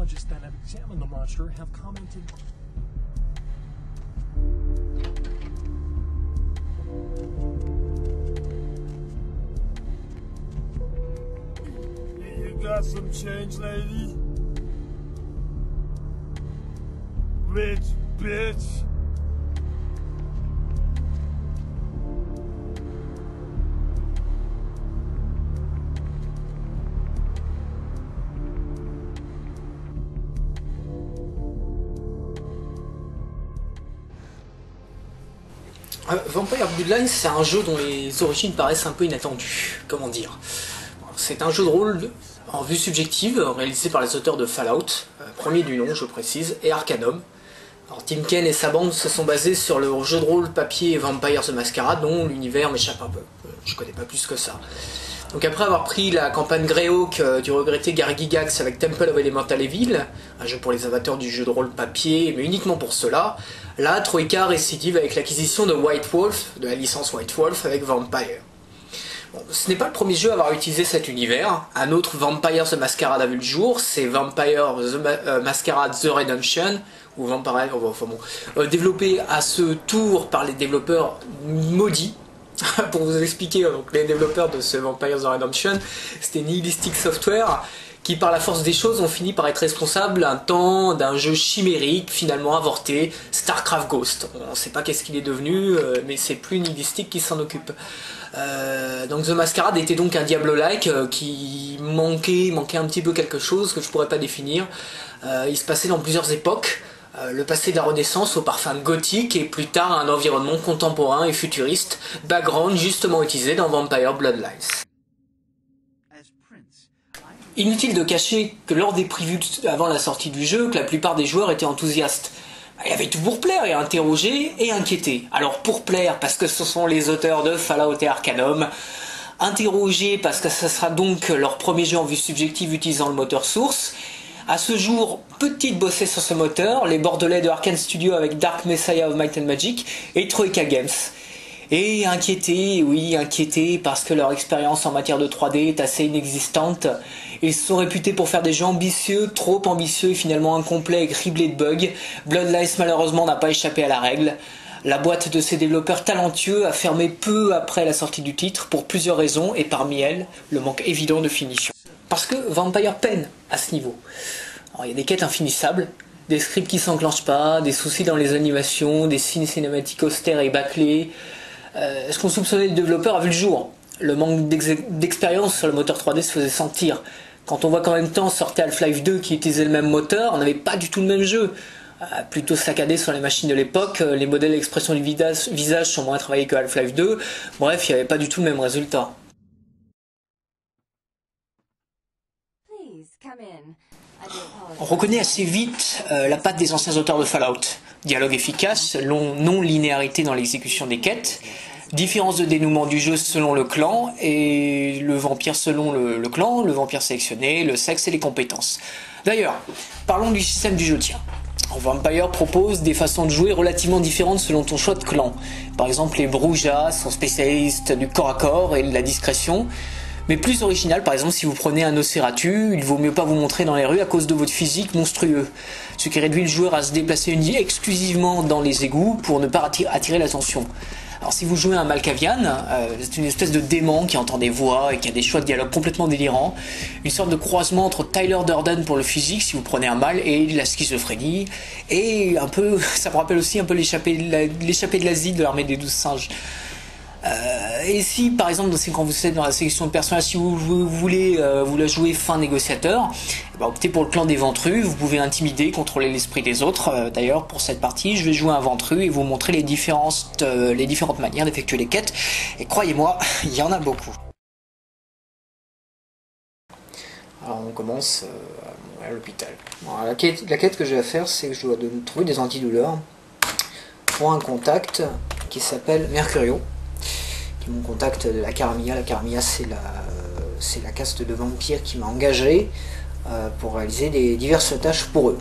Biologists that have examined the monster have commented. You got some change, lady? Rich bitch. Vampire Bloodlines, c'est un jeu dont les origines paraissent un peu inattendues. Comment dire? C'est un jeu de rôle en vue subjective, réalisé par les auteurs de Fallout, premier du nom je précise, et Arcanum. Alors Tim Kaine et sa bande se sont basés sur le jeu de rôle papier Vampire the Masquerade, dont l'univers m'échappe un peu, je connais pas plus que ça. Donc après avoir pris la campagne Greyhawk du regretté Gary Gygax avec Temple of Elemental Evil, un jeu pour les amateurs du jeu de rôle papier, mais uniquement pour cela, là Troika récidive avec l'acquisition de White Wolf, de la licence White Wolf avec Vampire. Bon, ce n'est pas le premier jeu à avoir utilisé cet univers. Un autre Vampire the Masquerade a vu le jour, c'est Vampire the Masquerade The Redemption, ou Vampire, enfin bon, développé à ce tour par les développeurs maudits. Pour vous expliquer, donc, les développeurs de ce Vampire the Redemption, c'était Nihilistic Software, qui par la force des choses ont fini par être responsables un temps d'un jeu chimérique, finalement avorté, StarCraft Ghost. On ne sait pas qu'est-ce qu'il est devenu, mais c'est plus Nihilistic qui s'en occupe. Donc The Masquerade était donc un Diablo-like qui manquait un petit peu quelque chose que je pourrais pas définir. Il se passait dans plusieurs époques. Le passé de la Renaissance au parfum gothique et plus tard un environnement contemporain et futuriste, background justement utilisé dans Vampire Bloodlines. Inutile de cacher que lors des previews avant la sortie du jeu, que la plupart des joueurs étaient enthousiastes. Il y avait tout pour plaire et interroger et inquiéter. Alors pour plaire, parce que ce sont les auteurs de Fallout et Arcanum, interroger parce que ce sera donc leur premier jeu en vue subjective utilisant le moteur source. À ce jour, petite bossée sur ce moteur, les Bordelais de Arkane Studio avec Dark Messiah of Might and Magic et Troika Games. Et inquiétés, oui, inquiétés parce que leur expérience en matière de 3D est assez inexistante. Ils sont réputés pour faire des jeux ambitieux, trop ambitieux et finalement incomplets et criblés de bugs. Bloodlines malheureusement n'a pas échappé à la règle. La boîte de ces développeurs talentueux a fermé peu après la sortie du titre pour plusieurs raisons et parmi elles, le manque évident de finition. Parce que Vampire peine à ce niveau. Alors, il y a des quêtes infinissables, des scripts qui s'enclenchent pas, des soucis dans les animations, des signes cinématiques austères et bâclés. Ce qu'on soupçonnait du développeur a vu le jour. Le manque d'expérience sur le moteur 3D se faisait sentir. Quand on voit qu'en même temps sortait Half-Life 2 qui utilisait le même moteur, on n'avait pas du tout le même jeu. Plutôt saccadé sur les machines de l'époque, les modèles d'expression du visage sont moins travaillés que Half-Life 2, bref, il n'y avait pas du tout le même résultat. On reconnaît assez vite la patte des anciens auteurs de Fallout. Dialogue efficace, non-linéarité dans l'exécution des quêtes, différence de dénouement du jeu selon le clan, et le vampire selon le clan, le vampire sélectionné, le sexe et les compétences. D'ailleurs, parlons du système du jeu, tiens. Vampire propose des façons de jouer relativement différentes selon ton choix de clan. Par exemple, les Brujas sont spécialistes du corps à corps et de la discrétion, mais plus original, par exemple, si vous prenez un Nosferatu, il vaut mieux pas vous montrer dans les rues à cause de votre physique monstrueux, ce qui réduit le joueur à se déplacer exclusivement dans les égouts pour ne pas attirer l'attention. Alors si vous jouez un Malkavian, c'est une espèce de démon qui entend des voix et qui a des choix de dialogue complètement délirants, une sorte de croisement entre Tyler Durden pour le physique, si vous prenez un mal, et la schizophrénie, et un peu, ça me rappelle aussi un peu l'échappée de l'Asie de l'armée des 12 singes. Et si par exemple quand vous êtes dans la sélection de personnages, si vous voulez vous la jouer fin négociateur, optez pour le clan des ventrus. Vous pouvez intimider, contrôler l'esprit des autres. D'ailleurs pour cette partie je vais jouer un ventru et vous montrer les différentes manières d'effectuer les quêtes, et croyez-moi il y en a beaucoup. Alors on commence à l'hôpital. La quête que j'ai à faire, c'est que je dois trouver des antidouleurs pour un contact qui s'appelle Mercurio, qui est mon contact de la Caramilla. La Caramilla, c'est la caste de vampires qui m'a engagé pour réaliser diverses tâches pour eux.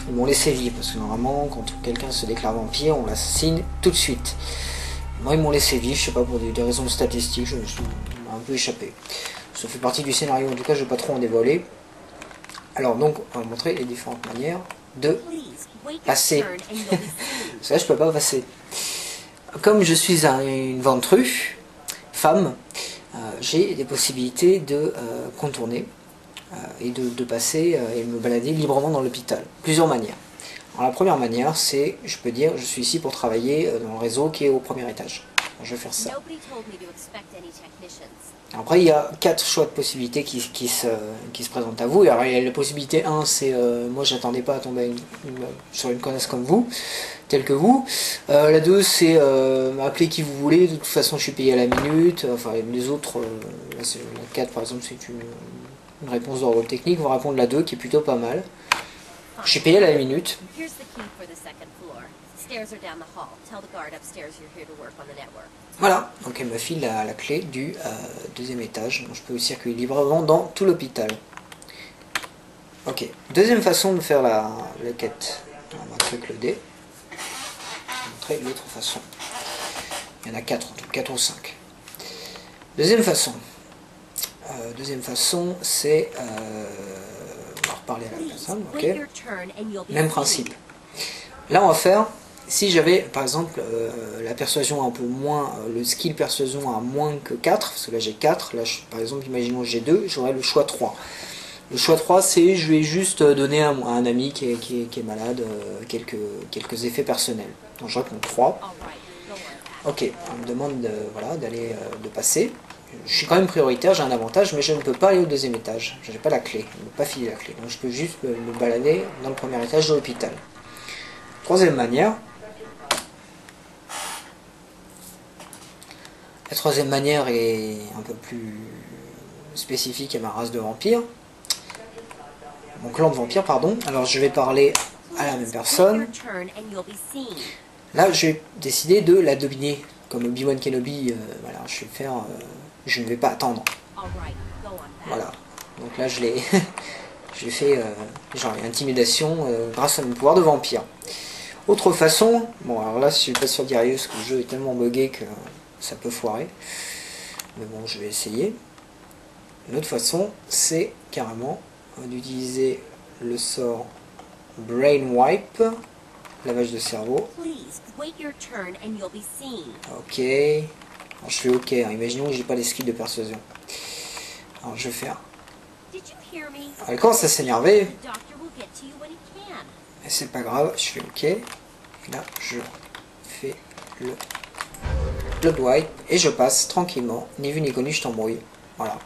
Ils m'ont laissé vivre, parce que normalement, quand quelqu'un se déclare vampire, on l'assassine tout de suite. Moi, ils m'ont laissé vivre, je sais pas, pour des raisons statistiques, je me suis un peu échappé. Ça fait partie du scénario, en tout cas, je ne vais pas trop en dévoiler. Alors donc, on va montrer les différentes manières de passer. Ça, je peux pas passer. Comme je suis une ventrue, femme, j'ai des possibilités de contourner et de passer et me balader librement dans l'hôpital. Plusieurs manières. Alors, la première manière, c'est, je peux dire, je suis ici pour travailler dans le réseau qui est au premier étage. Alors, je vais faire ça. Après, il y a 4 choix de possibilités qui se présentent à vous. Alors, la possibilité 1, c'est moi, j'attendais pas à tomber sur une connasse comme vous, telle que vous. La 2, c'est appeler qui vous voulez. De toute façon, je suis payé à la minute. Enfin, les autres, la 4, par exemple, c'est une réponse d'ordre technique. On va répondre la 2, qui est plutôt pas mal. Je suis payé à la minute. Voilà, donc elle me file la clé du deuxième étage. Donc je peux circuler librement dans tout l'hôpital. Ok, deuxième façon de faire la quête. On va montrer que le dé. On va montrer l'autre façon. Il y en a 4 en tout, 4 ou 5. Deuxième façon. C'est... on va reparler à la personne, ok. Même principe. Là, on va faire... Si j'avais, par exemple, la persuasion un peu moins, le skill persuasion à moins que 4, parce que là j'ai 4, là par exemple, imaginons que j'ai 2, j'aurais le choix 3. Le choix 3, c'est je vais juste donner à un ami qui est malade quelques effets personnels. Donc je réponds 3. Ok, on me demande de passer. Je suis quand même prioritaire, j'ai un avantage, mais je ne peux pas aller au deuxième étage. Je n'ai pas la clé, je ne peux pas filer la clé. Donc je peux juste me balader dans le premier étage de l'hôpital. Troisième manière. La troisième manière est un peu plus spécifique à ma race de vampire. Mon clan de vampires, pardon. Alors je vais parler à la même personne. Là, je vais décider de la dominer. Comme Obi-Wan Kenobi, voilà, je ne vais pas attendre. Voilà. Donc là, je l'ai fait genre intimidation grâce à mon pouvoir de vampire. Autre façon, bon alors là je suis pas sûr d'y arriver parce que le jeu est tellement buggé que ça peut foirer. Mais bon, je vais essayer. Une autre façon, c'est carrément d'utiliser le sort Brain Wipe, lavage de cerveau. Ok. Alors, je fais ok, hein. Imaginons que j'ai pas les skills de persuasion. Alors je vais faire. Elle commence à s'énerver. Et c'est pas grave, je fais ok. Et là, je fais le blood wipe et je passe tranquillement. Ni vu ni connu, je t'embrouille. Voilà.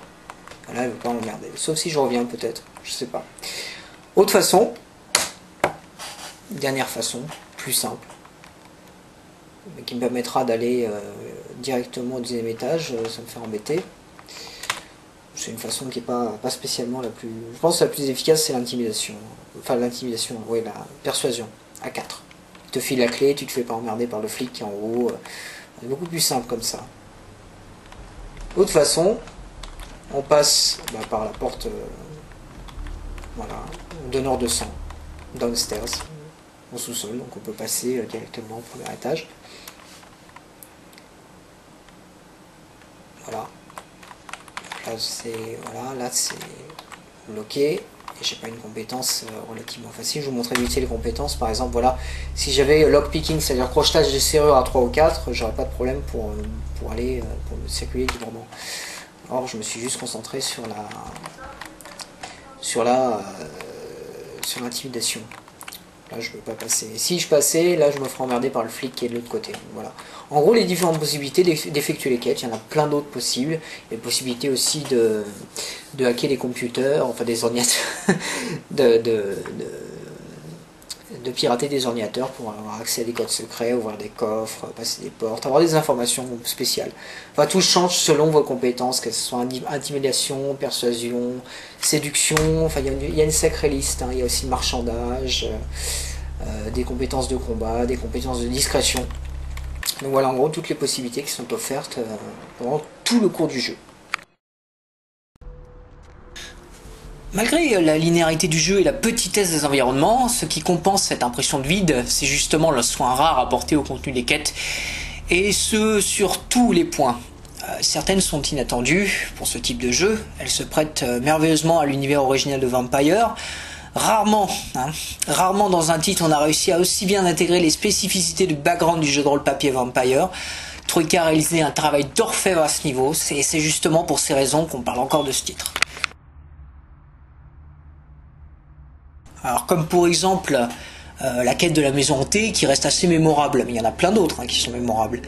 Là, elle veut pas m'emmerder. Sauf si je reviens peut-être. Je sais pas. Autre façon. Dernière façon, plus simple. Mais qui me permettra d'aller directement au deuxième étage. Ça me fait embêter. C'est une façon qui n'est pas spécialement la plus... Je pense que la plus efficace, c'est l'intimidation. Enfin, l'intimidation, oui, la persuasion, à 4. Tu te files la clé, tu te fais pas emmerder par le flic qui est en haut. C'est beaucoup plus simple comme ça. Autre façon, on passe par la porte, voilà, donneur de sang, downstairs, au sous-sol, donc on peut passer directement au premier étage. Voilà. Là c'est bloqué et j'ai pas une compétence relativement facile. Je vous montrerai vite les compétences. Par exemple, voilà, si j'avais lockpicking, c'est-à-dire crochetage des serrures à 3 ou 4, j'aurais pas de problème pour aller pour me circuler librement. Or, je me suis juste concentré sur l'intimidation. Là, je peux pas passer. Si je passais, là, je me ferais emmerder par le flic qui est de l'autre côté. Voilà. En gros, les différentes possibilités d'effectuer les quêtes, il y en a plein d'autres possibles. Il y a la possibilité aussi de hacker les computers, enfin des ordinateurs, de pirater des ordinateurs pour avoir accès à des codes secrets, ouvrir des coffres, passer des portes, avoir des informations spéciales. Enfin, tout change selon vos compétences, que ce soit intimidation, persuasion, séduction, enfin il y a une sacrée liste, hein. Il y a aussi le marchandage, des compétences de combat, des compétences de discrétion. Donc voilà en gros toutes les possibilités qui sont offertes pendant tout le cours du jeu. Malgré la linéarité du jeu et la petitesse des environnements, ce qui compense cette impression de vide, c'est justement le soin rare apporté au contenu des quêtes, et ce sur tous les points. Certaines sont inattendues pour ce type de jeu, elles se prêtent merveilleusement à l'univers original de Vampire. Rarement dans un titre on a réussi à aussi bien intégrer les spécificités du background du jeu de rôle papier Vampire. Troika a réalisé un travail d'orfèvre à ce niveau, c'est justement pour ces raisons qu'on parle encore de ce titre. Alors comme pour exemple la quête de la maison hantée qui reste assez mémorable, mais il y en a plein d'autres qui sont mémorables.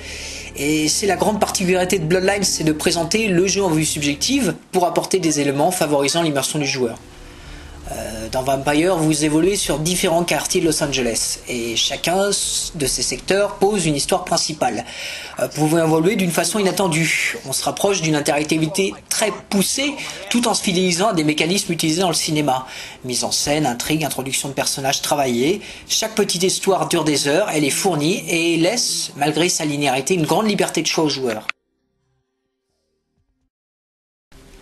Et c'est la grande particularité de Bloodlines, c'est de présenter le jeu en vue subjective pour apporter des éléments favorisant l'immersion du joueur. Dans Vampire, vous évoluez sur différents quartiers de Los Angeles et chacun de ces secteurs pose une histoire principale. Vous pouvez évoluer d'une façon inattendue. On se rapproche d'une interactivité très poussée tout en se fidélisant à des mécanismes utilisés dans le cinéma. Mise en scène, intrigue, introduction de personnages travaillés. Chaque petite histoire dure des heures, elle est fournie et laisse, malgré sa linéarité, une grande liberté de choix aux joueurs.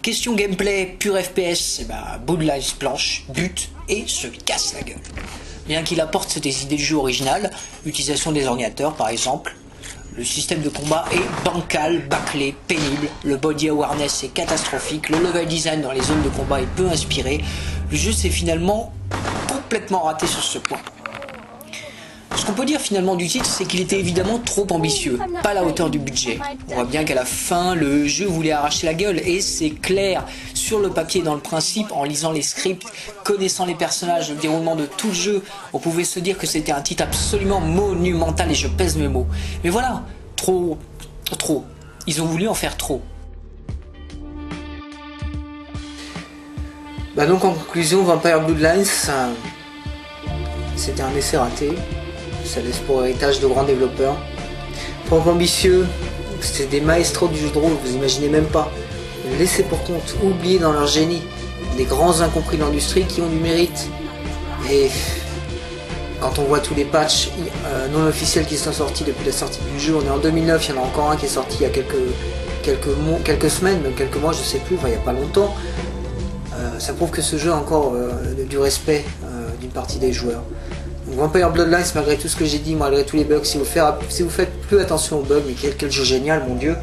Question gameplay pur FPS, Bloodlines planche, bute et se casse la gueule. Bien qu'il apporte des idées de jeu originales, l'utilisation des ordinateurs par exemple, le système de combat est bancal, bâclé, pénible, le body awareness est catastrophique, le level design dans les zones de combat est peu inspiré, le jeu s'est finalement complètement raté sur ce point. Ce qu'on peut dire finalement du titre, c'est qu'il était évidemment trop ambitieux, pas à la hauteur du budget. On voit bien qu'à la fin, le jeu voulait arracher la gueule, et c'est clair sur le papier dans le principe, en lisant les scripts, connaissant les personnages, le déroulement de tout le jeu, on pouvait se dire que c'était un titre absolument monumental, et je pèse mes mots. Mais voilà, trop. Ils ont voulu en faire trop. Donc en conclusion, Vampire Bloodlines, c'était un essai raté. Ça laisse pour héritage de grands développeurs. Trop ambitieux, c'était des maestros du jeu de rôle, vous imaginez même pas. Laissés pour compte, oubliés dans leur génie. Des grands incompris de l'industrie qui ont du mérite. Et quand on voit tous les patchs non officiels qui sont sortis depuis la sortie du jeu, on est en 2009, il y en a encore un qui est sorti il y a quelques semaines, même quelques mois, je sais plus, il n'y a pas longtemps. Ça prouve que ce jeu a encore du respect d'une partie des joueurs. Vampire Bloodlines, malgré tout ce que j'ai dit, malgré tous les bugs, si vous faites plus attention aux bugs, mais quel jeu génial, mon dieu.